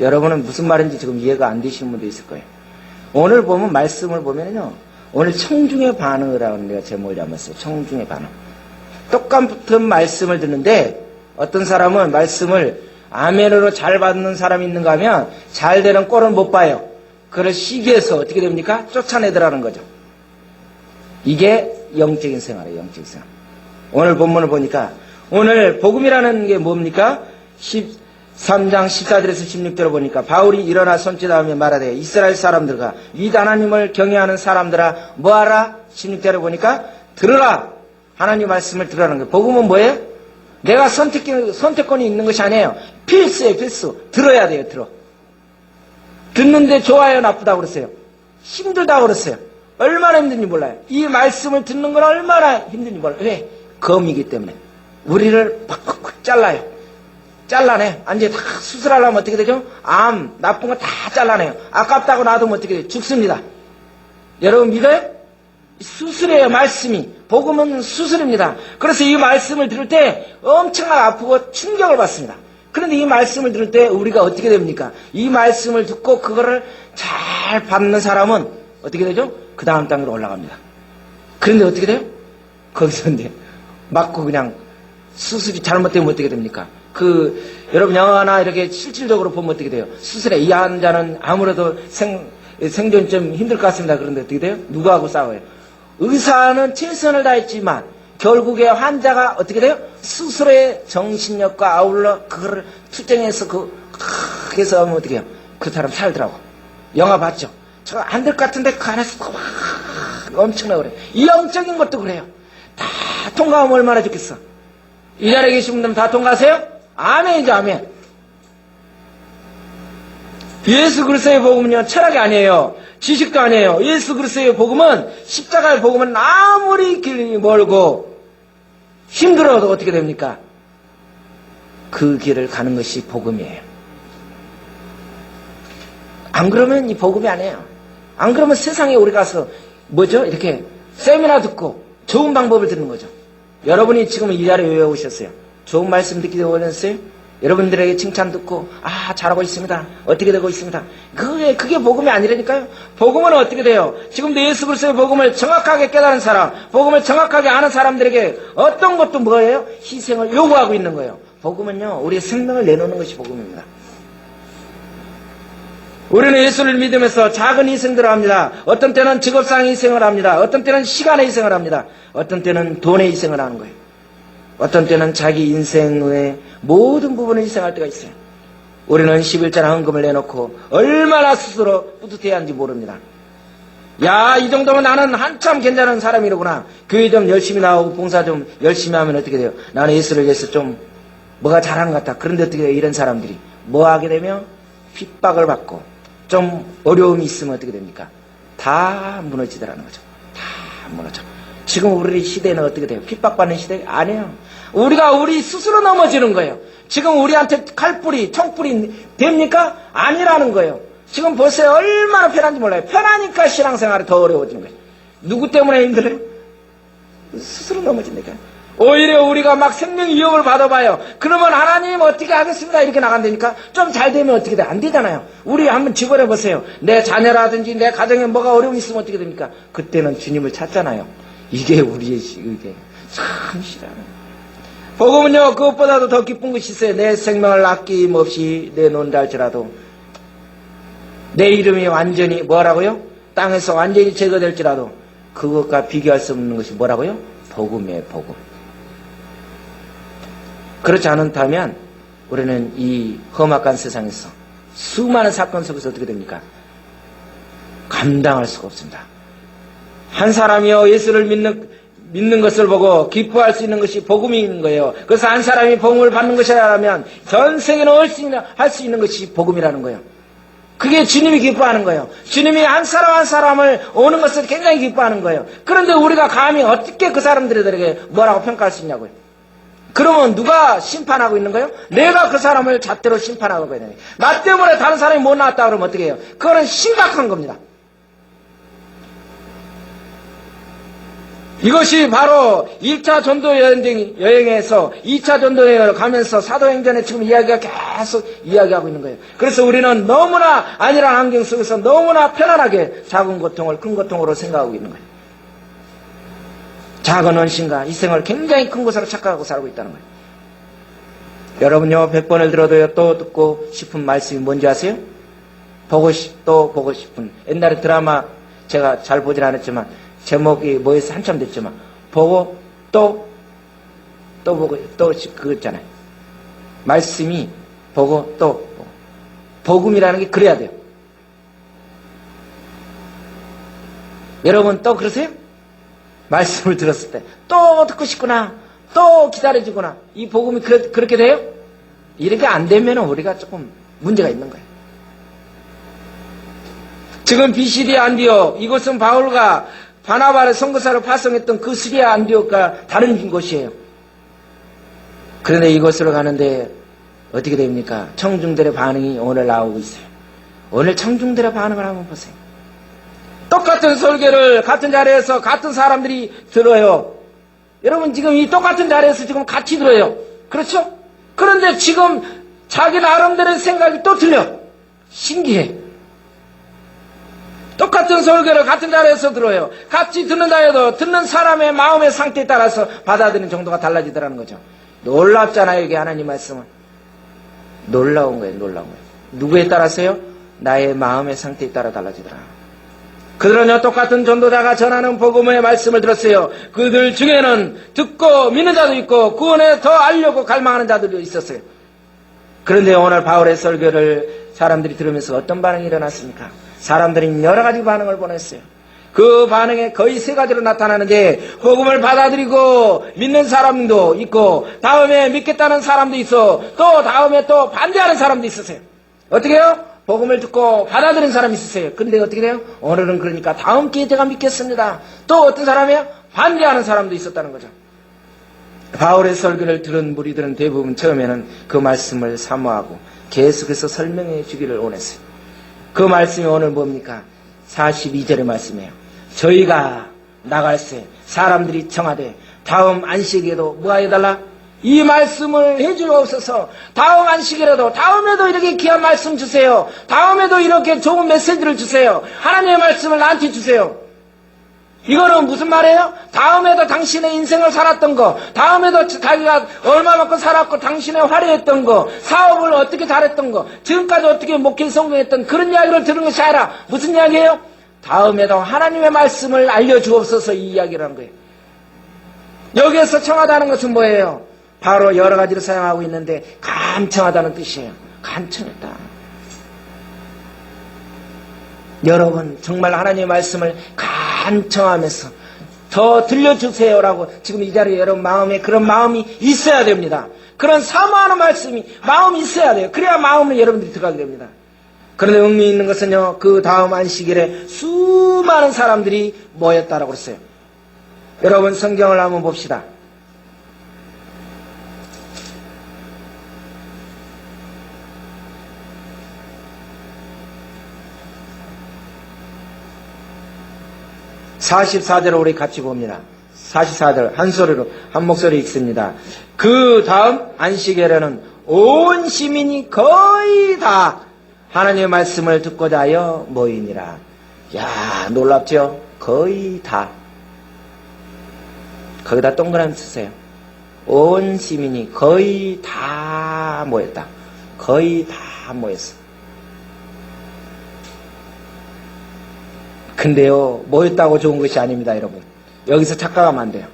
여러분은 무슨 말인지 지금 이해가 안 되시는 분도 있을 거예요. 오늘 보면 말씀을 보면요. 오늘 청중의 반응이라고 내가 제목을 잡았어요. 청중의 반응. 똑같은 말씀을 듣는데 어떤 사람은 말씀을 아멘으로 잘 받는 사람이 있는가 하면 잘 되는 꼴은 못 봐요. 그걸 시기해서 어떻게 됩니까? 쫓아내더라는 거죠. 이게 영적인 생활이에요. 영적인 생활. 오늘 본문을 보니까 오늘 복음이라는 게 뭡니까? 13장 14절에서 16절을 보니까 바울이 일어나 손짓하며 말하되 이스라엘 사람들과 윗 하나님을 경외하는 사람들아 뭐하라? 16절을 보니까 들으라. 하나님 말씀을 들으라는 거예요. 복음은 뭐예요? 내가 선택권이 있는 것이 아니에요. 필수예요. 필수. 들어야 돼요. 들어. 듣는데 좋아요 나쁘다고 그랬어요. 힘들다고 그랬어요. 얼마나 힘든지 몰라요. 이 말씀을 듣는 건 얼마나 힘든지 몰라요. 왜? 검이기 때문에. 우리를 팍팍 잘라요. 잘라내. 이제 다 수술하려면 어떻게 되죠? 암, 나쁜 거 다 잘라내요. 아깝다고 놔두면 어떻게 돼요? 죽습니다. 여러분 믿어요? 수술이에요. 말씀이. 복음은 수술입니다. 그래서 이 말씀을 들을 때 엄청나게 아프고 충격을 받습니다. 그런데 이 말씀을 들을 때 우리가 어떻게 됩니까? 이 말씀을 듣고 그거를 잘 받는 사람은 어떻게 되죠? 그 다음 단계로 올라갑니다. 그런데 어떻게 돼요? 거기서 이제 맞고 그냥 수술이 잘못되면 어떻게 됩니까? 여러분 영화나 이렇게 실질적으로 보면 어떻게 돼요? 수술에 이 환자는 아무래도 생존이 좀 힘들 것 같습니다. 그런데 어떻게 돼요? 누구하고 싸워요? 의사는 최선을 다했지만 결국에 환자가 어떻게 돼요? 스스로의 정신력과 아울러 그거를 투쟁해서 그래서 하면 어떻게 해요? 그 사람 살더라고. 영화 봤죠? 저 안 될 것 같은데 그 안에서 엄청나게 그래요. 이 영적인 것도 그래요. 다 통과하면 얼마나 좋겠어. 이 자리에 계신 분들은 다 통과하세요? 아멘이죠. 아멘. 예수 그리스도의 복음은요 철학이 아니에요. 지식도 아니에요. 예수 그리스도의 복음은 십자가의 복음은 아무리 길이 멀고 힘들어도 어떻게 됩니까? 그 길을 가는 것이 복음이에요. 안 그러면 이 복음이 아니에요. 안 그러면 세상에 우리 가서 뭐죠? 이렇게 세미나 듣고 좋은 방법을 듣는 거죠. 여러분이 지금 이 자리에 왜 오셨어요? 좋은 말씀 듣기 때문에 오셨어요? 여러분들에게 칭찬 듣고 잘하고 있습니다. 어떻게 되고 있습니다. 그게 복음이 아니라니까요. 복음은 어떻게 돼요? 지금도 예수 그리스도의 복음을 정확하게 깨달은 사람, 복음을 정확하게 아는 사람들에게 어떤 것도 뭐예요? 희생을 요구하고 있는 거예요. 복음은요 우리의 생명을 내놓는 것이 복음입니다. 우리는 예수를 믿으면서 작은 희생들을 합니다. 어떤 때는 직업상 희생을 합니다. 어떤 때는 시간의 희생을 합니다. 어떤 때는 돈의 희생을 하는 거예요. 어떤 때는 자기 인생의 모든 부분을 희생할 때가 있어요. 우리는 11자나 헌금을 내놓고 얼마나 스스로 뿌듯해야 하는지 모릅니다. 야, 이 정도면 나는 한참 괜찮은 사람이로구나. 교회 좀 열심히 나오고 봉사 좀 열심히 하면 어떻게 돼요? 나는 예수를 위해서 좀 뭐가 잘하는 것 같다. 그런데 어떻게 돼요? 이런 사람들이 뭐 하게 되면 핍박을 받고 좀 어려움이 있으면 어떻게 됩니까? 다 무너지더라는 거죠. 다 무너져. 지금 우리 시대는 어떻게 돼요? 핍박받는 시대? 아니에요. 우리 스스로 넘어지는 거예요. 지금 우리한테 칼뿌리, 총뿌리 됩니까? 아니라는 거예요. 지금 보세요. 얼마나 편한지 몰라요. 편하니까 신앙생활이 더 어려워지는 거예요. 누구 때문에 힘들어요? 스스로 넘어진다니까요. 오히려 우리가 막 생명 위협을 받아봐요. 그러면 하나님 어떻게 하겠습니다 이렇게 나간다니까. 좀 잘 되면 어떻게 돼? 안 되잖아요. 우리 한번 집어내 보세요. 내 자녀라든지 내 가정에 뭐가 어려움이 있으면 어떻게 됩니까? 그때는 주님을 찾잖아요. 이게 우리의 이게 참 싫어요. 복음은요 그것보다도 더 기쁜 것이 있어요. 내 생명을 아낌없이 내놓는다 할지라도 내 이름이 완전히 뭐라고요? 땅에서 완전히 제거될지라도 그것과 비교할 수 없는 것이 뭐라고요? 복음이에요. 복음. 그렇지 않다면 우리는 이 험악한 세상에서 수많은 사건 속에서 어떻게 됩니까? 감당할 수가 없습니다. 한 사람이요 예수를 믿는 것을 보고 기뻐할 수 있는 것이 복음인 거예요. 그래서 한 사람이 복음을 받는 것이라면 전 세계는 할 수 있는 것이 복음이라는 거예요. 그게 주님이 기뻐하는 거예요. 주님이 한 사람 한 사람을 오는 것을 굉장히 기뻐하는 거예요. 그런데 우리가 감히 어떻게 그 사람들에게 뭐라고 평가할 수 있냐고요. 그러면 누가 심판하고 있는 거예요? 내가 그 사람을 잣대로 심판하고 있는 거예요. 나 때문에 다른 사람이 못 나왔다 그러면 어떻게 해요? 그거는 심각한 겁니다. 이것이 바로 1차 전도 여행에서 2차 전도 여행을 가면서 사도행전에 지금 이야기가 계속 이야기하고 있는 거예요. 그래서 우리는 너무나 안일한 환경 속에서 너무나 편안하게 작은 고통을 큰 고통으로 생각하고 있는 거예요. 작은 헌신과 희생을 굉장히 큰 것으로 착각하고 살고 있다는 거예요. 여러분요, 100번을 들어도요, 또 듣고 싶은 말씀이 뭔지 아세요? 또 보고 싶은. 옛날에 드라마 제가 잘 보질 않았지만 제목이 뭐였어? 한참 됐지만 보고 또 보고 또 그거 있잖아요. 말씀이 보고 또 보고. 복음이라는 게 그래야 돼요. 여러분 또 그러세요? 말씀을 들었을 때 또 듣고 싶구나, 또 기다려지구나. 이 복음이 그렇게 돼요? 이렇게 안 되면 우리가 조금 문제가 있는 거예요. 지금 비시리아 안디옥, 이곳은 바울과 바나바를 선교사로 파송했던 그 시리아 안디옥과 다른 곳이에요. 그런데 이곳으로 가는데 어떻게 됩니까? 청중들의 반응이 오늘 나오고 있어요. 오늘 청중들의 반응을 한번 보세요. 똑같은 설교를 같은 자리에서 같은 사람들이 들어요. 여러분 지금 이 똑같은 자리에서 지금 같이 들어요. 그렇죠? 그런데 지금 자기 나름대로의 생각이 또 틀려. 신기해. 똑같은 설교를 같은 자리에서 들어요. 같이 듣는다 해도 듣는 사람의 마음의 상태에 따라서 받아들이는 정도가 달라지더라는 거죠. 놀랍잖아요, 이게 하나님 말씀은. 놀라운 거예요, 놀라운 거예요. 누구에 따라서요? 나의 마음의 상태에 따라 달라지더라. 그들은요, 똑같은 전도자가 전하는 복음의 말씀을 들었어요. 그들 중에는 듣고 믿는 자도 있고 구원에 더 알려고 갈망하는 자들도 있었어요. 그런데 오늘 바울의 설교를 사람들이 들으면서 어떤 반응이 일어났습니까? 사람들이 여러 가지 반응을 보냈어요. 그 반응에 거의 세 가지로 나타나는데, 복음을 받아들이고 믿는 사람도 있고, 다음에 믿겠다는 사람도 있어, 또 다음에 또 반대하는 사람도 있었어요. 어떻게 해요? 복음을 듣고 받아들인 사람이 있었어요. 근데 어떻게 돼요? 오늘은 그러니까 다음 기회에 제가 믿겠습니다. 또 어떤 사람이에요? 반대하는 사람도 있었다는 거죠. 바울의 설교를 들은 무리들은 대부분 처음에는 그 말씀을 사모하고 계속해서 설명해 주기를 원했어요. 그 말씀이 오늘 뭡니까? 42절의 말씀이에요. 저희가 나갈새 사람들이 청하되 다음 안식에도 뭐 해달라? 이 말씀을 해주옵소서. 다음 안식이라도 다음에도 이렇게 귀한 말씀 주세요. 다음에도 이렇게 좋은 메시지를 주세요. 하나님의 말씀을 나한테 주세요. 이거는 무슨 말이에요? 다음에도 당신의 인생을 살았던 거, 다음에도 자기가 얼마만큼 살았고 당신의 화려했던 거, 사업을 어떻게 잘했던 거, 지금까지 어떻게 목회에 성공했던 그런 이야기를 들은 것이 아니라 무슨 이야기예요? 다음에도 하나님의 말씀을 알려주옵소서, 이 이야기라는 거예요. 여기에서 청하다는 것은 뭐예요? 바로 여러 가지로 사용하고 있는데 간청하다는 뜻이에요. 간청했다. 여러분 정말 하나님의 말씀을 간청하면서 더 들려주세요라고 지금 이 자리에 여러분 마음에 그런 마음이 있어야 됩니다. 그런 사모하는 말씀이 마음이 있어야 돼요. 그래야 마음을 여러분들이 들어가게 됩니다. 그런데 의미 있는 것은요, 그 다음 안식일에 수많은 사람들이 모였다라고 그랬어요. 여러분 성경을 한번 봅시다. (44절을) 우리 같이 봅니다. 44절 한 소리로 한 목소리 읽습니다. 그 다음 안식일에는 온 시민이 거의 다 하나님의 말씀을 듣고자 하여 모이니라. 야, 놀랍죠? 거의 다. 거기다 동그라미 쓰세요. 온 시민이 거의 다 모였다. 거의 다 모였어. 근데요, 모였다고 좋은 것이 아닙니다, 여러분. 여기서 착각하면 안 돼요.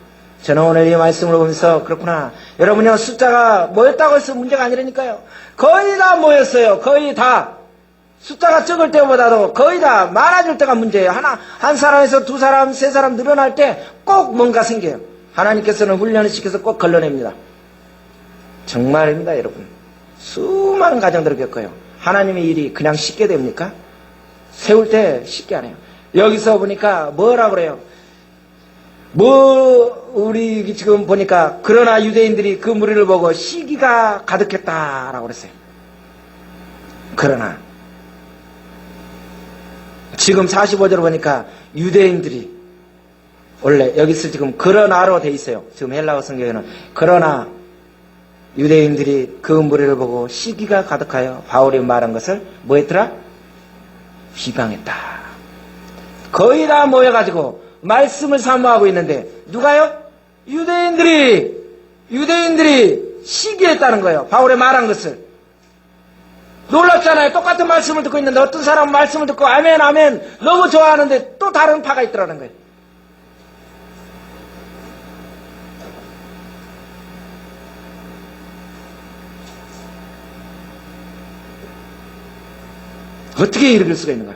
저는 오늘 이 말씀을 보면서 그렇구나. 여러분요, 숫자가 모였다고 해서 문제가 아니라니까요. 거의 다 모였어요. 거의 다. 숫자가 적을 때보다도 거의 다 많아질 때가 문제예요. 한 사람에서 두 사람, 세 사람 늘어날 때 꼭 뭔가 생겨요. 하나님께서는 훈련을 시켜서 꼭 걸러냅니다. 정말입니다, 여러분. 수많은 가정들을 겪어요. 하나님의 일이 그냥 쉽게 됩니까? 세울 때 쉽게 안 해요. 여기서 보니까 뭐라 그래요? 우리 지금 보니까 그러나 유대인들이 그 무리를 보고 시기가 가득했다라고 그랬어요. 그러나 지금 45절 보니까 유대인들이 원래 여기서 지금 그러나로 돼 있어요. 지금 헬라어 성경에는 그러나 유대인들이 그 무리를 보고 시기가 가득하여 바울이 말한 것을 뭐 했더라? 비방했다. 거의 다 모여가지고 말씀을 사모하고 있는데 누가요? 유대인들이 시기했다는 거예요. 바울의 말한 것을. 놀랍잖아요. 똑같은 말씀을 듣고 있는데 어떤 사람은 말씀을 듣고 아멘 아멘 너무 좋아하는데 또 다른 파가 있더라는 거예요. 어떻게 이럴 수가 있는가?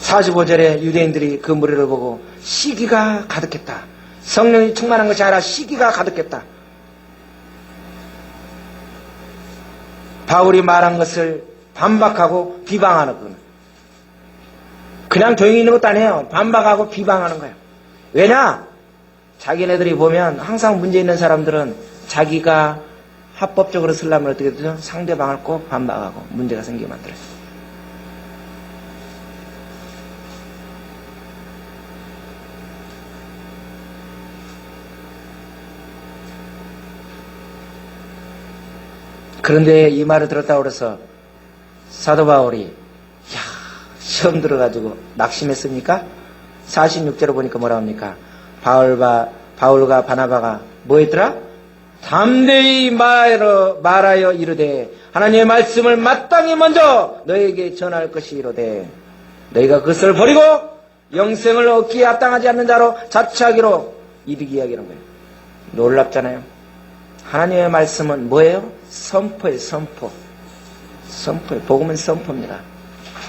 45절에 유대인들이 그 무리를 보고 시기가 가득했다. 성령이 충만한 것이 아니라 시기가 가득했다. 바울이 말한 것을 반박하고 비방하는 거예요. 그냥 조용히 있는 것도 아니에요. 반박하고 비방하는 거예요. 왜냐? 자기네들이 보면 항상 문제 있는 사람들은 자기가 합법적으로 쓰려면 어떻게 되죠? 상대방을 꼭 반박하고 문제가 생기게 만들어요. 그런데 이 말을 들었다고 그래서 사도 바울이 시험 들어가지고 낙심했습니까? 46절을 보니까 뭐라 합니까? 바울과 바나바가 뭐 했더라? 담대히 말하여 이르되 하나님의 말씀을 마땅히 먼저 너에게 전할 것이 이르되 너희가 그것을 버리고 영생을 얻기에 합당하지 않는 자로 자처하기로 이득이 여기는 거예요. 놀랍잖아요. 하나님의 말씀은 뭐예요? 선포예요. 선포예요. 복음은 선포입니다.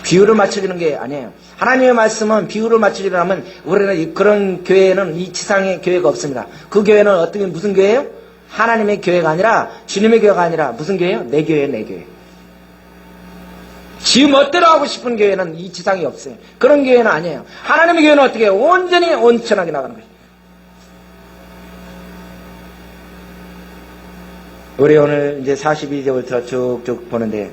비유를 맞춰주는 게 아니에요. 하나님의 말씀은 비유를 맞춰주려면 우리는 그런 교회는 이 지상의 교회가 없습니다. 그 교회는 어떻게 무슨 교회예요? 하나님의 교회가 아니라 주님의 교회가 아니라 무슨 교회예요? 내 교회예요. 내 교회. 지 멋대로 하고 싶은 교회는 이 지상에 없어요. 그런 교회는 아니에요. 하나님의 교회는 어떻게 해요? 온전히 온천하게 나가는 거예요. 우리 오늘 이제 42절부터 쭉쭉 보는데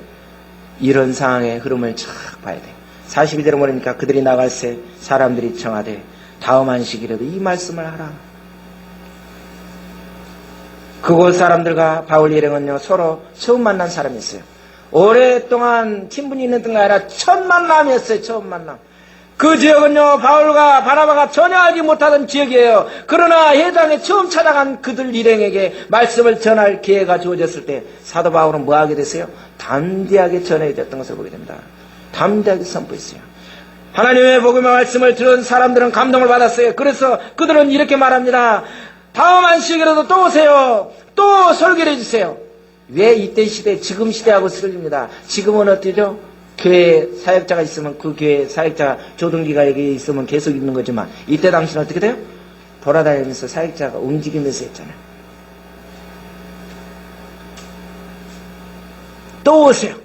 이런 상황의 흐름을 쫙 봐야 돼요. 42절은 뭐랍니까? 그들이 나갈새 사람들이 청하되 다음 안식일에도 이 말씀을 하라. 그곳 사람들과 바울 일행은요 서로 처음 만난 사람이었어요. 오랫동안 친분이 있는 게 아니라 첫 만남이었어요. 처음 만남. 그 지역은요 바울과 바나바가 전혀 알지 못하던 지역이에요. 그러나 회당에 처음 찾아간 그들 일행에게 말씀을 전할 기회가 주어졌을 때 사도 바울은 뭐 하게 됐어요? 담대하게 전해졌던 것을 보게 됩니다. 담대하게 선포했어요. 하나님의 복음의 말씀을 들은 사람들은 감동을 받았어요. 그래서 그들은 이렇게 말합니다. 다음 안식일에도 또 오세요. 또 설교를 해주세요. 왜 이때 시대, 지금 시대하고 틀립니다. 지금은 어때죠? 교회 사역자가 있으면 그 교회 사역자 조동기가 여기 있으면 계속 있는 거지만 이때 당시는 어떻게 돼요? 돌아다니면서 사역자가 움직이면서 했잖아요. 또 오세요.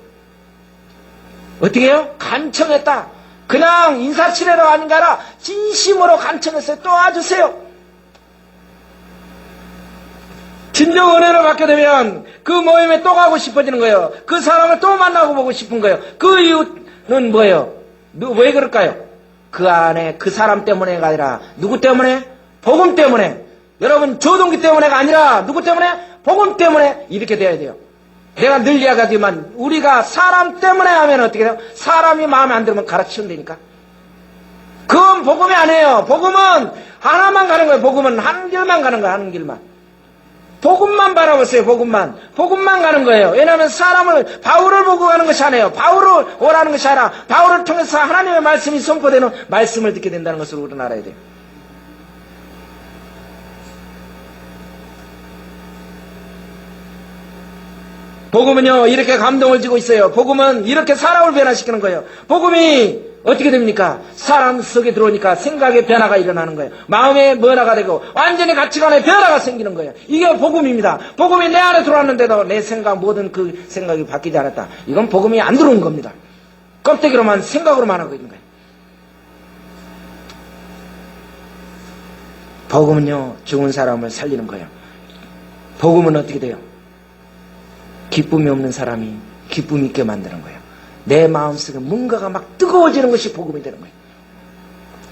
어떻게 해요? 간청했다. 그냥 인사치레로 하는 게 아니라 진심으로 간청했어요. 또 와주세요. 진정 은혜를 받게 되면 그 모임에 또 가고 싶어지는 거예요. 그 사람을 또 만나고 보고 싶은 거예요. 그 이유는 뭐예요? 왜 그럴까요? 그 안에 그 사람 때문에가 아니라 누구 때문에? 복음 때문에. 여러분 조동기 때문에가 아니라 누구 때문에? 복음 때문에 이렇게 돼야 돼요. 내가 늘 이야기하지만 우리가 사람 때문에 하면 어떻게 돼요? 사람이 마음에 안 들면 갈아치운다니까. 그건 복음이 아니에요. 복음은 하나만 가는 거예요. 복음은 한 길만 가는 거예요. 한 길만. 복음만 바라보세요. 복음만 가는 거예요. 왜냐하면 사람을 바울을 보고 가는 것이 아니에요. 바울을 오라는 것이 아니라 바울을 통해서 하나님의 말씀이 선포되는 말씀을 듣게 된다는 것을 우리는 알아야 돼요. 복음은요 이렇게 감동을 주고 있어요. 복음은 이렇게 사람을 변화시키는 거예요. 복음이 어떻게 됩니까? 사람 속에 들어오니까 생각의 변화가 일어나는 거예요. 마음의 변화가 되고 완전히 가치관의 변화가 생기는 거예요. 이게 복음입니다. 복음이 내 안에 들어왔는데도 내 생각 모든 그 생각이 바뀌지 않았다. 이건 복음이 안 들어온 겁니다. 껍데기로만 생각으로만 하고 있는 거예요. 복음은요 죽은 사람을 살리는 거예요. 복음은 어떻게 돼요? 기쁨이 없는 사람이 기쁨 있게 만드는 거예요. 내 마음속에 뭔가가 막 뜨거워지는 것이 복음이 되는 거예요.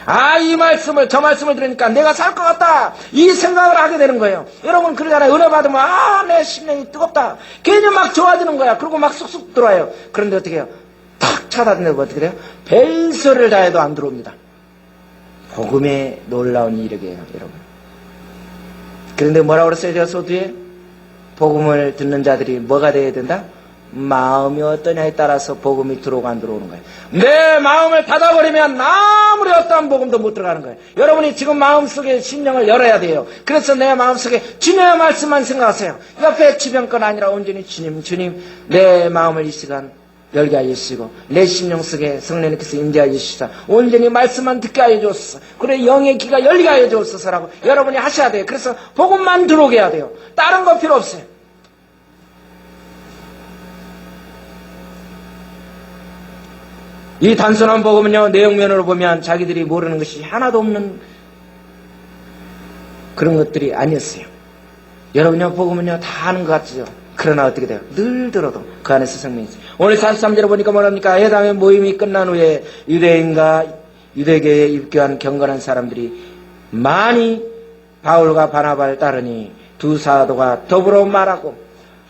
아, 이 말씀을, 저 말씀을 들으니까 내가 살 것 같다. 이 생각을 하게 되는 거예요. 여러분, 그러잖아요. 은혜 받으면, 아, 내 심령이 뜨겁다. 괜히 막 좋아지는 거야. 그리고 막 쑥쑥 들어와요. 그런데 어떻게 해요? 탁 차단되면 어떻게 돼요? 벨소리를 다해도 안 들어옵니다. 복음의 놀라운 이력이에요, 여러분. 그런데 뭐라고 그랬어요, 제가 소두에? 복음을 듣는 자들이 뭐가 되어야 된다? 마음이 어떠냐에 따라서 복음이 들어오고 안 들어오는 거예요. 내 마음을 닫아버리면 아무리 어떠한 복음도 못 들어가는 거예요. 여러분이 지금 마음속에 심령을 열어야 돼요. 그래서 내 마음속에 주님의 말씀만 생각하세요. 옆에 주변 건 아니라 온전히 주님 내 마음을 이 시간 열게 하여 주시고 내 심령 속에 성령님께서 임재하여 주시사 온전히 말씀만 듣게 하여 주옵소서. 그래 영의 귀가 열리게 하여 주옵소서라고 여러분이 하셔야 돼요. 그래서 복음만 들어오게 해야 돼요. 다른 거 필요 없어요. 이 단순한 복음은요, 내용면으로 보면 자기들이 모르는 것이 하나도 없는 그런 것들이 아니었어요. 여러분요, 복음은요, 다 아는 것 같죠? 그러나 어떻게 돼요? 늘 들어도 그 안에서 생명이 있어요. 오늘 43절에 보니까 뭐랍니까? 회당의 모임이 끝난 후에 유대인과 유대교에 입교한 경건한 사람들이 많이 바울과 바나바를 따르니 두 사도가 더불어 말하고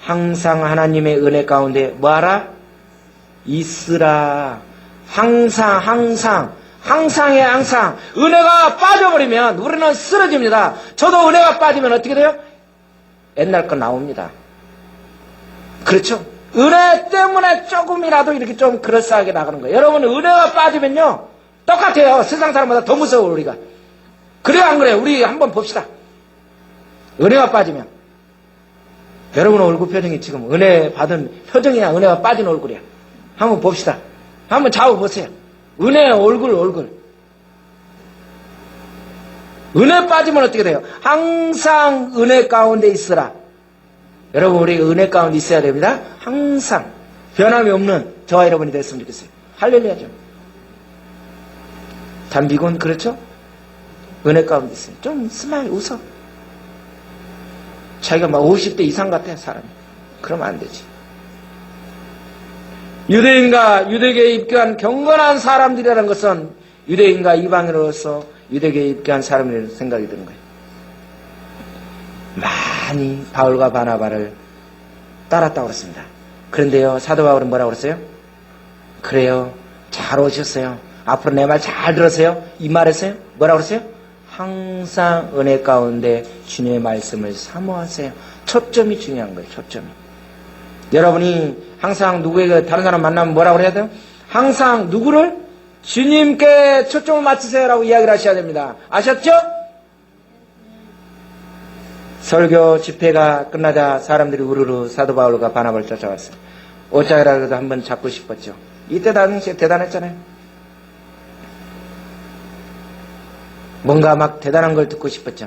항상 하나님의 은혜 가운데 뭐하라? 있으라. 항상 은혜가 빠져버리면 우리는 쓰러집니다. 저도 은혜가 빠지면 어떻게 돼요? 옛날 거 나옵니다. 그렇죠? 은혜 때문에 조금이라도 이렇게 좀 그럴싸하게 나가는 거예요. 여러분 은혜가 빠지면요 똑같아요. 세상 사람보다 더 무서워 우리가. 그래요 안 그래요? 우리 한번 봅시다. 은혜가 빠지면 여러분 얼굴 표정이 지금 은혜 받은 표정이야 은혜가 빠진 얼굴이야. 한번 봅시다. 한번 좌우 보세요. 은혜 얼굴. 은혜 빠지면 어떻게 돼요? 항상 은혜 가운데 있으라. 여러분 우리 은혜 가운데 있어야 됩니다. 항상 변함이 없는 저와 여러분이 됐으면 좋겠어요. 할렐루야죠. 담비곤 그렇죠? 은혜 가운데 있어요. 좀 스마일 웃어. 자기가 막 50대 이상 같아 사람이. 그러면 안 되지. 유대인과 유대교에 입교한 경건한 사람들이라는 것은 유대인과 이방인으로서 유대교에 입교한 사람이라는 생각이 드는 거예요. 많이 바울과 바나바를 따랐다고 그랬습니다. 그런데요 사도 바울은 뭐라고 그랬어요? 그래요 잘 오셨어요. 앞으로 내 말 잘 들으세요. 이 말했어요? 뭐라고 그랬어요? 항상 은혜 가운데 주님의 말씀을 사모하세요. 초점이 중요한 거예요. 초점이. 여러분이 항상 누구에게 다른 사람 만나면 뭐라고 해야 돼요? 항상 누구를? 주님께 초점을 맞추세요 라고 이야기를 하셔야 됩니다. 아셨죠? 설교 집회가 끝나자 사람들이 우르르 사도 바울과 바나바를 쫓아왔어요. 옷장이라도 한번 잡고 싶었죠. 이때 당시에 대단했잖아요. 뭔가 막 대단한 걸 듣고 싶었죠.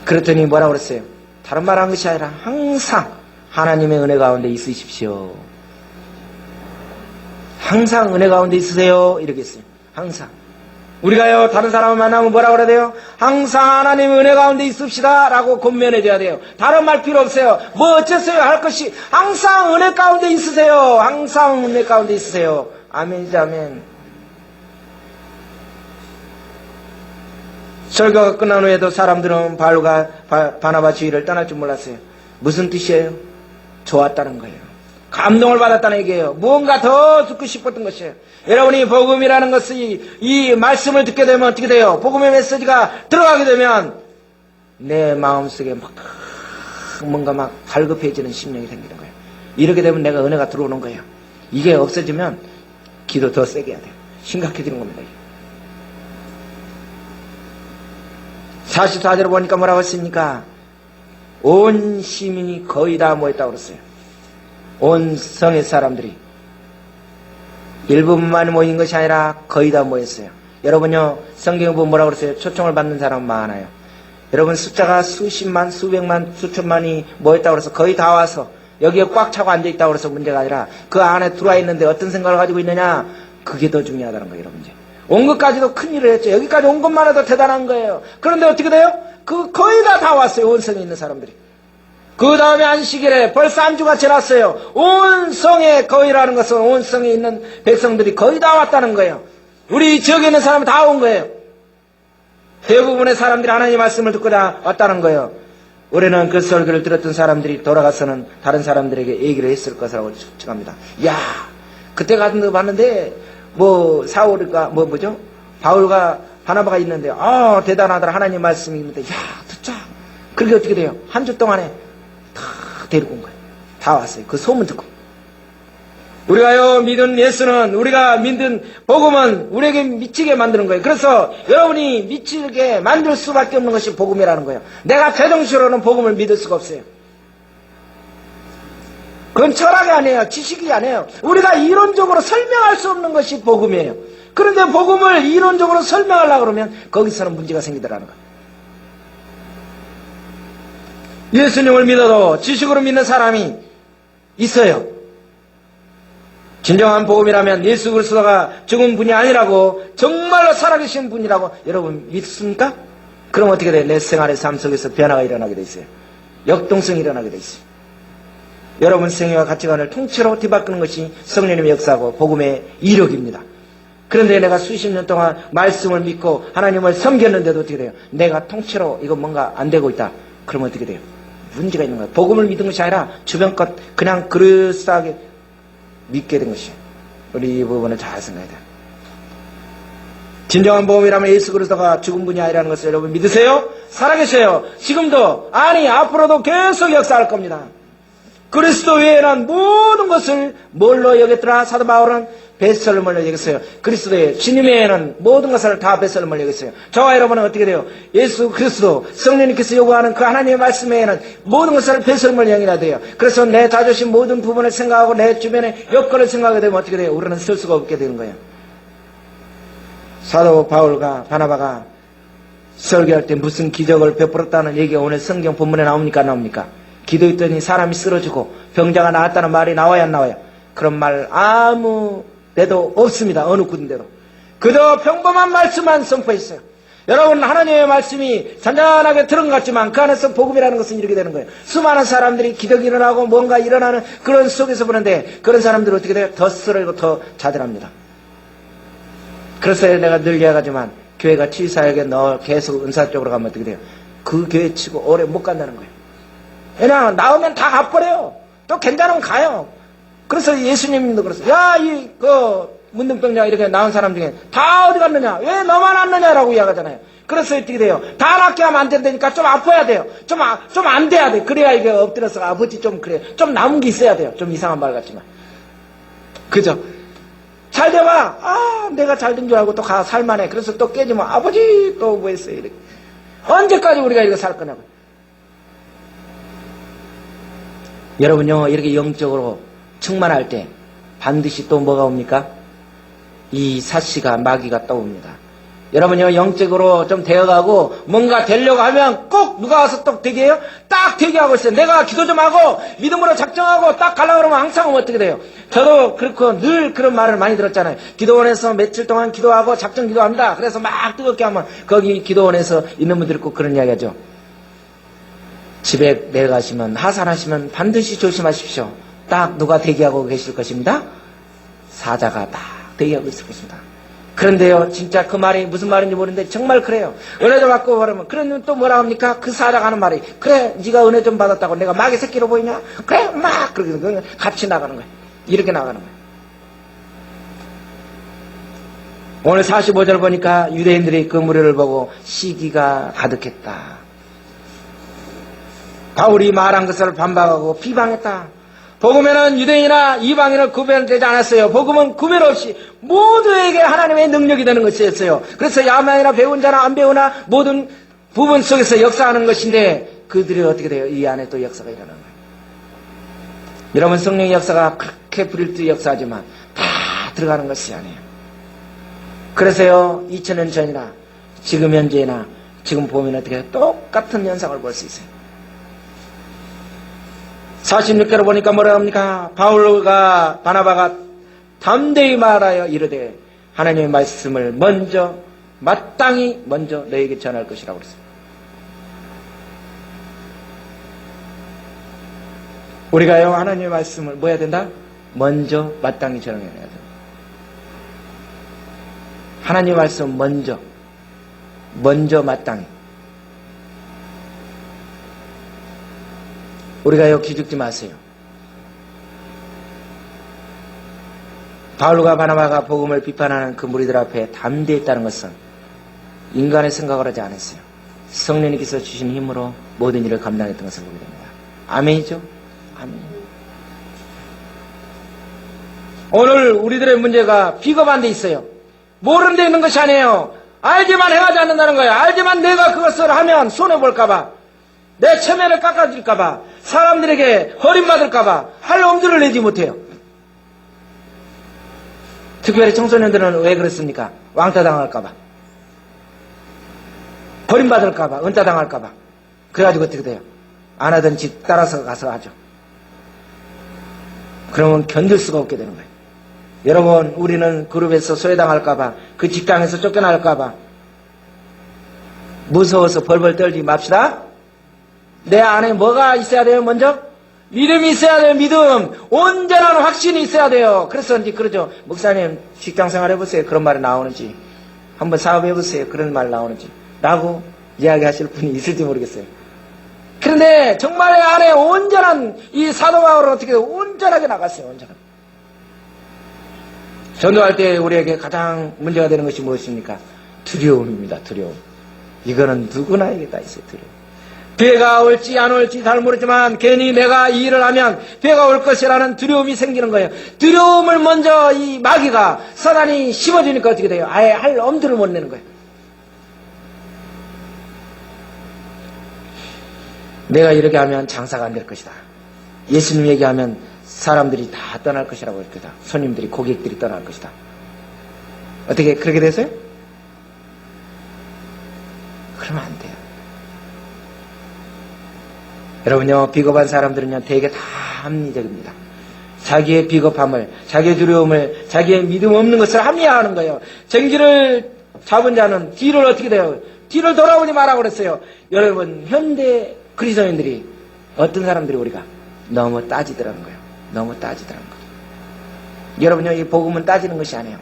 그랬더니 뭐라고 그랬어요? 다른 말 한 것이 아니라 항상 하나님의 은혜 가운데 있으십시오. 항상 은혜 가운데 있으세요. 이렇게 했어요. 항상. 우리가요 다른 사람을 만나면 뭐라고 그래야 돼요? 항상 하나님의 은혜 가운데 있읍시다 라고 권면해줘야 돼요. 다른 말 필요 없어요. 뭐 어쨌어요 할 것이 항상 은혜 가운데 있으세요. 항상 은혜 가운데 있으세요. 아멘이지 아멘. 설교가 끝난 후에도 사람들은 바울과 바나바 주위를 떠날 줄 몰랐어요. 무슨 뜻이에요? 좋았다는 거예요. 감동을 받았다는 얘기예요. 무언가 더 듣고 싶었던 것이에요. 여러분이 복음이라는 것이 이 말씀을 듣게 되면 어떻게 돼요? 복음의 메시지가 들어가게 되면 내 마음속에 막 뭔가 막 갈급해지는 심령이 생기는 거예요. 이렇게 되면 내가 은혜가 들어오는 거예요. 이게 없어지면 기도 더 세게 해야 돼요. 심각해지는 겁니다. 44절에 보니까 뭐라고 했습니까? 온 시민이 거의 다 모였다고 그랬어요. 온 성의 사람들이 일부분만 모인 것이 아니라 거의 다 모였어요. 여러분요 성경에 보면 뭐라고 그랬어요? 초청을 받는 사람은 많아요. 여러분 숫자가 수십만 수백만 수천만이 모였다고 그래서 거의 다 와서 여기에 꽉 차고 앉아있다고 그래서 문제가 아니라 그 안에 들어와 있는데 어떤 생각을 가지고 있느냐, 그게 더 중요하다는 거예요. 여러분 온 것까지도 큰일을 했죠. 여기까지 온 것만 해도 대단한 거예요. 그런데 어떻게 돼요? 거의 다 왔어요. 온 성에 있는 사람들이. 그 다음에 안식일에 벌써 한 주가 지났어요. 온 성의 거의라는 것은 온 성에 있는 백성들이 거의 다 왔다는 거예요. 우리 지역에 있는 사람이 다 온 거예요. 대부분의 사람들이 하나님의 말씀을 듣고자 왔다는 거예요. 올해는 그 설교를 들었던 사람들이 돌아가서는 다른 사람들에게 얘기를 했을 것이라고 추측합니다. 야, 그때 가서 봤는데 사울이가 뭐죠? 바울과 바나바가 있는데 대단하더라. 하나님 말씀이 있는데 야, 듣자. 그게 어떻게 돼요? 한 주 동안에 다 데리고 온 거예요. 다 왔어요. 그 소문 듣고. 우리가요 믿은 예수는, 우리가 믿은 복음은 우리에게 미치게 만드는 거예요. 그래서 여러분이 미치게 만들 수밖에 없는 것이 복음이라는 거예요. 내가 제정신으로는 복음을 믿을 수가 없어요. 그건 철학이 아니에요. 지식이 아니에요. 우리가 이론적으로 설명할 수 없는 것이 복음이에요. 그런데 복음을 이론적으로 설명하려고 그러면 거기서는 문제가 생기더라는 거예요. 예수님을 믿어도 지식으로 믿는 사람이 있어요. 진정한 복음이라면 예수 그리스도가 죽은 분이 아니라고, 정말로 살아계신 분이라고 여러분 믿습니까? 그럼 어떻게 돼요? 내 생활의 삶 속에서 변화가 일어나게 돼 있어요. 역동성이 일어나게 돼 있어요. 여러분 생애와 가치관을 통째로 뒤바꾸는 것이 성령님의 역사고 복음의 이력입니다. 그런데 내가 수십 년 동안 말씀을 믿고 하나님을 섬겼는데도 어떻게 돼요? 내가 통째로 이거 뭔가 안 되고 있다. 그러면 어떻게 돼요? 문제가 있는 거예요. 복음을 믿은 것이 아니라 주변 것 그냥 그럴싸하게 믿게 된 것이에요. 우리 이 부분을 잘 생각해야 돼요. 진정한 복음이라면 예수 그리스도가 죽은 분이 아니라는 것을 여러분 믿으세요? 살아계세요. 지금도, 아니 앞으로도 계속 역사할 겁니다. 그리스도 외에는 모든 것을 뭘로 여겼더라? 사도 바울은 뱃설물로 여겼어요. 그리스도의 주님 외에는 모든 것을 다 뱃설물로 여겼어요. 저와 여러분은 어떻게 돼요? 예수 그리스도 성령님께서 요구하는 그 하나님의 말씀 외에는 모든 것을 뱃설물로 여기나 돼요. 그래서 내 자존심 모든 부분을 생각하고 내 주변의 여건을 생각하게 되면 어떻게 돼요? 우리는 쓸 수가 없게 되는 거예요. 사도 바울과 바나바가 설교할 때 무슨 기적을 베풀었다는 얘기가 오늘 성경 본문에 나옵니까? 안 나옵니까? 기도했더니 사람이 쓰러지고 병자가 나았다는 말이 나와야 안 나와요? 그런 말 아무 데도 없습니다. 어느 군데도. 그저 평범한 말씀만 선포했어요. 여러분, 하나님의 말씀이 잔잔하게 들은 것 같지만 그 안에서 복음이라는 것은 이렇게 되는 거예요. 수많은 사람들이 기적이 일어나고 뭔가 일어나는 그런 속에서 보는데 그런 사람들은 어떻게 돼요? 더 쓰러지고 더 자들합니다. 그래서 내가 늘 이야기하지만 교회가 치사하게 너 계속 은사 쪽으로 가면 어떻게 돼요? 그 교회 치고 오래 못 간다는 거예요. 왜냐하면 나오면 다 가버려요. 또 괜찮으면 가요. 그래서 예수님도 그랬어요. 야, 문둥병자 이렇게 나온 사람 중에 다 어디 갔느냐? 왜 너만 왔느냐라고 이야기하잖아요. 그래서 어떻게 돼요? 다 낫게 하면 안 된다니까 좀 아파야 돼요. 좀 안 돼야 돼. 그래야 이게 엎드려서 아버지 좀 그래. 좀 남은 게 있어야 돼요. 좀 이상한 말 같지만. 그죠? 잘 돼봐. 내가 잘 된 줄 알고 또 살만해. 그래서 또 깨지면 아버지 또 뭐 했어요. 이렇게. 언제까지 우리가 이렇게 살 거냐고. 여러분요, 이렇게 영적으로 충만할 때 반드시 또 뭐가 옵니까? 이 사시가 마귀가 떠옵니다. 여러분요, 영적으로 좀 되어가고 뭔가 되려고 하면 꼭 누가 와서 또 되게 해요? 딱 되게 하고 있어요. 내가 기도 좀 하고 믿음으로 작정하고 딱 가려고 그러면 항상 어떻게 돼요? 저도 그렇고 늘 그런 말을 많이 들었잖아요. 기도원에서 며칠 동안 기도하고 작정 기도합니다. 그래서 막 뜨겁게 하면 거기 기도원에서 있는 분들이 꼭 그런 이야기 하죠. 집에 내려가시면 하산하시면 반드시 조심하십시오. 딱 누가 대기하고 계실 것입니다. 사자가 딱 대기하고 있을 것입니다. 그런데요, 진짜 그 말이 무슨 말인지 모르는데 정말 그래요. 은혜 좀 받고 그러면 그러면 또 뭐라 합니까? 그 사자가 하는 말이 그래, 네가 은혜 좀 받았다고 내가 마귀 새끼로 보이냐? 그래, 막 그렇게 같이 나가는 거예요. 이렇게 나가는 거예요. 오늘 45절 보니까 유대인들이 그 무리를 보고 시기가 가득했다. 바울이 말한 것을 반박하고 비방했다. 복음에는 유대인이나 이방인을 구별되지 않았어요. 복음은 구별 없이 모두에게 하나님의 능력이 되는 것이었어요. 그래서 야만이나 배운 자나 안 배우나 모든 부분 속에서 역사하는 것인데 그들이 어떻게 돼요? 이 안에 또 역사가 일어나는 거예요. 여러분, 성령의 역사가 그렇게 부릴 듯 역사하지만 다 들어가는 것이 아니에요. 그래서요, 2000년 전이나 지금 현재나 지금 보면 어떻게 해요? 똑같은 현상을 볼 수 있어요. 46절을 보니까 뭐라 합니까? 바울과 바나바가 담대히 말하여 이르되 하나님의 말씀을 마땅히 먼저 너에게 전할 것이라고 그랬어요. 우리가요, 하나님의 말씀을 뭐 해야 된다? 먼저 마땅히 전해야 된다. 하나님 말씀 먼저 마땅히. 우리가요, 기죽지 마세요. 바울과 바나바가 복음을 비판하는 그 무리들 앞에 담대했다는 것은 인간의 생각을 하지 않았어요. 성령님께서 주신 힘으로 모든 일을 감당했던 것을 보게 됩니다. 아멘이죠? 아멘. 오늘 우리들의 문제가 비겁한 데 있어요. 모르는 데 있는 것이 아니에요. 알지만 행하지 않는다는 거예요. 알지만 내가 그것을 하면 손해볼까봐, 내 체면을 깎아질까봐, 사람들에게 버림받을까봐 할 엄두를 내지 못해요. 특별히 청소년들은 왜 그렇습니까? 왕따 당할까봐, 버림받을까봐, 은따 당할까봐. 그래가지고 어떻게 돼요? 안 하던 짓 따라서 가서 하죠. 그러면 견딜 수가 없게 되는 거예요. 여러분, 우리는 그룹에서 소외당할까봐, 그 직장에서 쫓겨날까봐 무서워서 벌벌 떨지 맙시다. 내 안에 뭐가 있어야 돼요? 먼저 믿음이 있어야 돼요. 믿음, 온전한 확신이 있어야 돼요. 그래서 이제 그러죠. 목사님, 직장생활 해보세요. 그런 말이 나오는지, 한번 사업해보세요. 그런 말 나오는지 라고 이야기하실 분이 있을지 모르겠어요. 그런데 정말 내 안에 온전한 이 사도 바울은 어떻게 온전하게 나갔어요. 온전하게. 전도할 때 우리에게 가장 문제가 되는 것이 무엇입니까? 두려움입니다. 두려움. 이거는 누구나에게 다 있어요. 두려움. 배가 올지 안 올지 잘 모르지만 괜히 내가 이 일을 하면 배가 올 것이라는 두려움이 생기는 거예요. 두려움을 먼저 이 마귀가, 사단이 심어주니까 어떻게 돼요? 아예 할 엄두를 못 내는 거예요. 내가 이렇게 하면 장사가 안 될 것이다. 예수님 얘기하면 사람들이 다 떠날 것이라고 할 거다. 손님들이, 고객들이 떠날 것이다. 어떻게 그렇게 되세요? 그러면 안 돼요. 여러분요, 비겁한 사람들은요, 되게 다 합리적입니다. 자기의 비겁함을, 자기의 두려움을, 자기의 믿음 없는 것을 합리화하는 거예요. 정기를 잡은 자는 뒤를 어떻게 돼요? 뒤를 돌아오지 말라고 그랬어요. 여러분, 현대 그리스도인들이, 어떤 사람들이 우리가 너무 따지더라는 거예요. 너무 따지더라는 거예요. 여러분요, 이 복음은 따지는 것이 아니에요.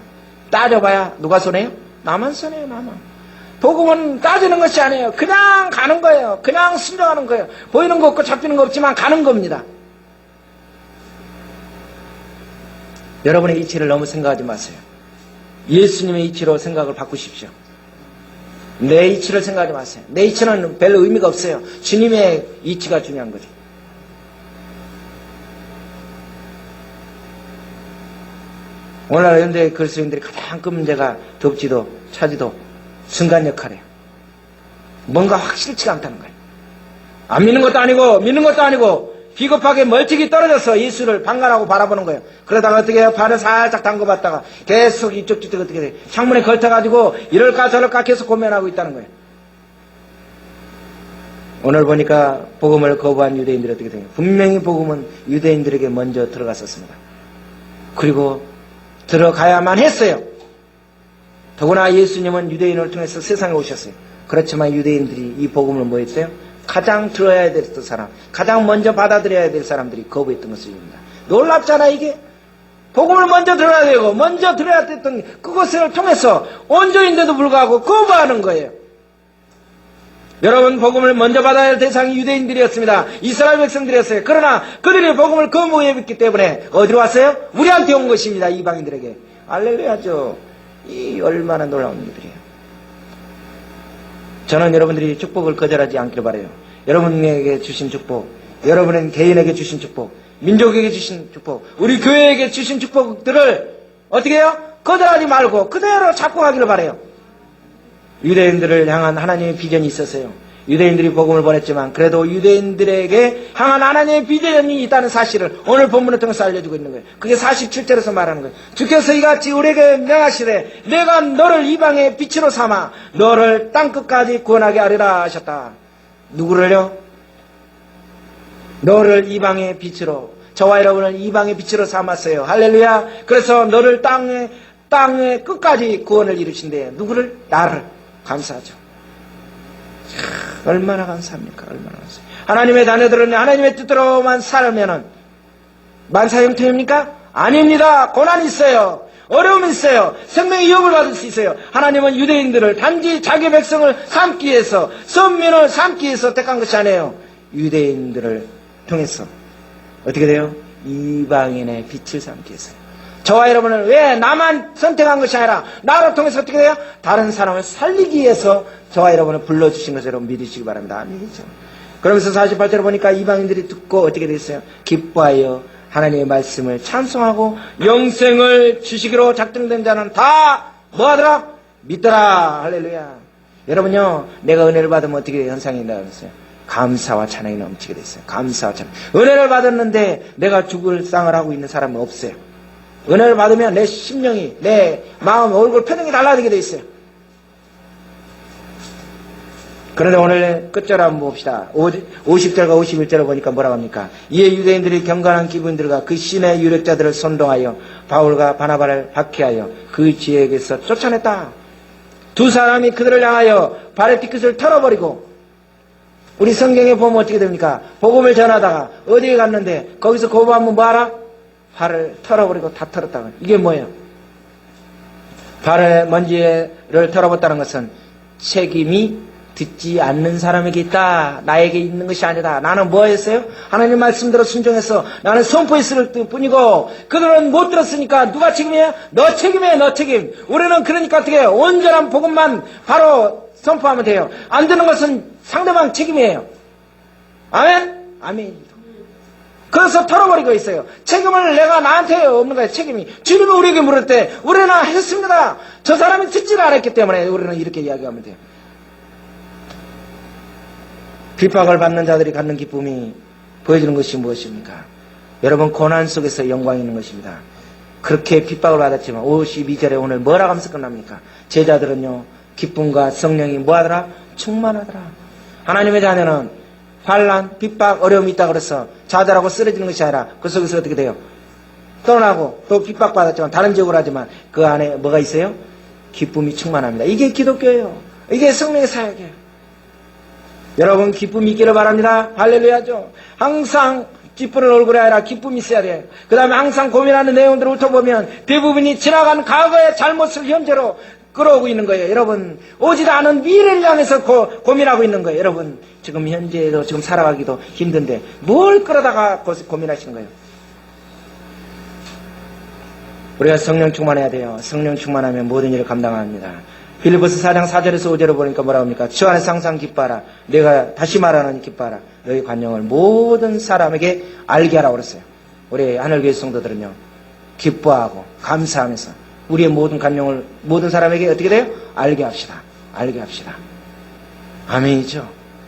따져봐야 누가 손해요? 나만 손해요, 나만. 복음은 따지는 것이 아니에요. 그냥 가는 거예요. 그냥 순종하는 거예요. 보이는 거 없고 잡히는 거 없지만 가는 겁니다. 여러분의 이치를 너무 생각하지 마세요. 예수님의 이치로 생각을 바꾸십시오. 내 이치를 생각하지 마세요. 내 이치는 별로 의미가 없어요. 주님의 이치가 중요한 거죠. 오늘날 현대 그리스도인들이 가장 큰 문제가 덥지도 차지도 순간 역할이에요. 뭔가 확실치가 않다는 거예요. 안 믿는 것도 아니고 믿는 것도 아니고 비겁하게 멀찍이 떨어져서 예수를 방관하고 바라보는 거예요. 그러다가 어떻게 해요? 발을 살짝 담궈봤다가 계속 이쪽 저쪽 어떻게 돼요? 창문에 걸쳐가지고 이럴까 저럴까 계속 고민하고 있다는 거예요. 오늘 보니까 복음을 거부한 유대인들이 어떻게 돼요? 분명히 복음은 유대인들에게 먼저 들어갔었습니다. 그리고 들어가야만 했어요. 더구나 예수님은 유대인을 통해서 세상에 오셨어요. 그렇지만 유대인들이 이 복음을 뭐 했어요? 가장 들어야 될 사람, 가장 먼저 받아들여야 될 사람들이 거부했던 것입니다. 놀랍잖아 이게. 복음을 먼저 들어야 되고 먼저 들어야 됐던 그것을 통해서 온전인데도 불구하고 거부하는 거예요. 여러분, 복음을 먼저 받아야 할 대상이 유대인들이었습니다. 이스라엘 백성들이었어요. 그러나 그들이 복음을 거부했기 때문에 어디로 왔어요? 우리한테 온 것입니다. 이방인들에게. 할렐루야죠. 이 얼마나 놀라운 일들이에요. 저는 여러분들이 축복을 거절하지 않기를 바라요. 여러분에게 주신 축복, 여러분은 개인에게 주신 축복, 민족에게 주신 축복, 우리 교회에게 주신 축복들을 어떻게 해요? 거절하지 말고 그대로 잡고 가기를 바라요. 유대인들을 향한 하나님의 비전이 있었어요. 유대인들이 복음을 보냈지만 그래도 유대인들에게 향한 하나님의 비전이 있다는 사실을 오늘 본문을 통해서 알려주고 있는 거예요. 그게 47절에서 말하는 거예요. 주께서 이같이 우리에게 명하시되 내가 너를 이방의 빛으로 삼아 너를 땅끝까지 구원하게 하리라 하셨다. 누구를요? 너를 이방의 빛으로, 저와 여러분을 이방의 빛으로 삼았어요. 할렐루야. 그래서 너를 땅의 끝까지 구원을 이루신대요. 누구를? 나를. 감사하죠. 얼마나 감사합니까? 얼마나 감사합니까? 하나님의 자녀들은 하나님의 뜻대로만 살면은 만사형통입니까? 아닙니다. 고난이 있어요. 어려움이 있어요. 생명의 위협을 받을 수 있어요. 하나님은 유대인들을 단지 자기 백성을 삼기 위해서, 선민을 삼기 위해서 택한 것이 아니에요. 유대인들을 통해서 어떻게 돼요? 이방인의 빛을 삼기 위해서. 저와 여러분을 왜 나만 선택한 것이 아니라 나를 통해서 어떻게 돼요? 다른 사람을 살리기 위해서 저와 여러분을 불러주신 것을 여러분 믿으시기 바랍니다. 아멘이죠. 그러면서 48절을 보니까 이방인들이 듣고 어떻게 됐어요? 기뻐하여 하나님의 말씀을 찬송하고 영생을 주시기로 작정된 자는 다 뭐하더라? 믿더라. 할렐루야. 여러분요, 내가 은혜를 받으면 어떻게 현상이 나타났어요? 감사와 찬양이 넘치게 됐어요. 감사와 찬양. 은혜를 받았는데 내가 죽을 상을 하고 있는 사람은 없어요. 은혜를 받으면 내 심령이, 내 마음, 얼굴, 표정이 달라지게 돼 있어요. 그런데 오늘 끝절 한번 봅시다. 50절과 51절을 보니까 뭐라고 합니까? 이에 유대인들이 경건한 기분들과 그 신의 유력자들을 선동하여 바울과 바나바를 박해하여 그 지역에서 쫓아냈다. 두 사람이 그들을 향하여 발의 뒤끝을 털어버리고, 우리 성경에 보면 어떻게 됩니까? 복음을 전하다가 어디에 갔는데 거기서 고백하면 뭐하라? 발을 털어버리고 다 털었다고. 이게 뭐예요? 발의 먼지를 털어봤다는 것은 책임이 듣지 않는 사람에게 있다. 나에게 있는 것이 아니다. 나는 뭐 했어요? 하나님 말씀대로 순종해서 나는 선포했을 뿐이고 그들은 못 들었으니까 누가 책임이에요? 너 책임이에요. 너 책임. 우리는 그러니까 어떻게 해요? 온전한 복음만 바로 선포하면 돼요. 안 되는 것은 상대방 책임이에요. 아멘? 아멘. 그래서 털어버리고 있어요. 책임을 내가 나한테 없는 거예요. 책임이. 주님이 우리에게 물을 때 우리는 했습니다. 저 사람이 듣지를 않았기 때문에 우리는 이렇게 이야기하면 돼요. 핍박을 받는 자들이 갖는 기쁨이 보여주는 것이 무엇입니까? 여러분, 고난 속에서 영광이 있는 것입니다. 그렇게 핍박을 받았지만 52절에 오늘 뭐라고 하면서 끝납니까? 제자들은요, 기쁨과 성령이 뭐하더라? 충만하더라. 하나님의 자녀는 환난, 핍박, 어려움이 있다 그래서 좌절하고 쓰러지는 것이 아니라 그 속에서 어떻게 돼요? 떠나고 또 핍박받았지만 다른 지역으로 하지만 그 안에 뭐가 있어요? 기쁨이 충만합니다. 이게 기독교예요. 이게 성령의 사역이에요. 여러분, 기쁨이 있기를 바랍니다. 할렐루야죠. 항상 기쁘는 얼굴이 아니라 기쁨이 있어야 돼요. 그 다음에 항상 고민하는 내용들을 훑어보면 대부분이 지나간 과거의 잘못을 현재로 끌어오고 있는 거예요. 여러분, 오지도 않은 미래를 향해서 고민하고 있는 거예요. 여러분, 지금 현재도 지금 살아가기도 힘든데 뭘 끌어다가 고민하시는 거예요? 우리가 성령 충만해야 돼요. 성령 충만하면 모든 일을 감당합니다. 빌립보서 4장 4절에서 5절을 보니까 뭐라고 합니까? 주 안에서 항상 기뻐하라. 내가 다시 말하노니 기뻐하라. 너희 관용을 모든 사람에게 알게 하라고 그랬어요. 우리 하늘교회 성도들은요, 기뻐하고 감사하면서 우리의 모든 관용을 모든 사람에게 어떻게 돼요? 알게 합시다. 알게 합시다. 아멘이죠.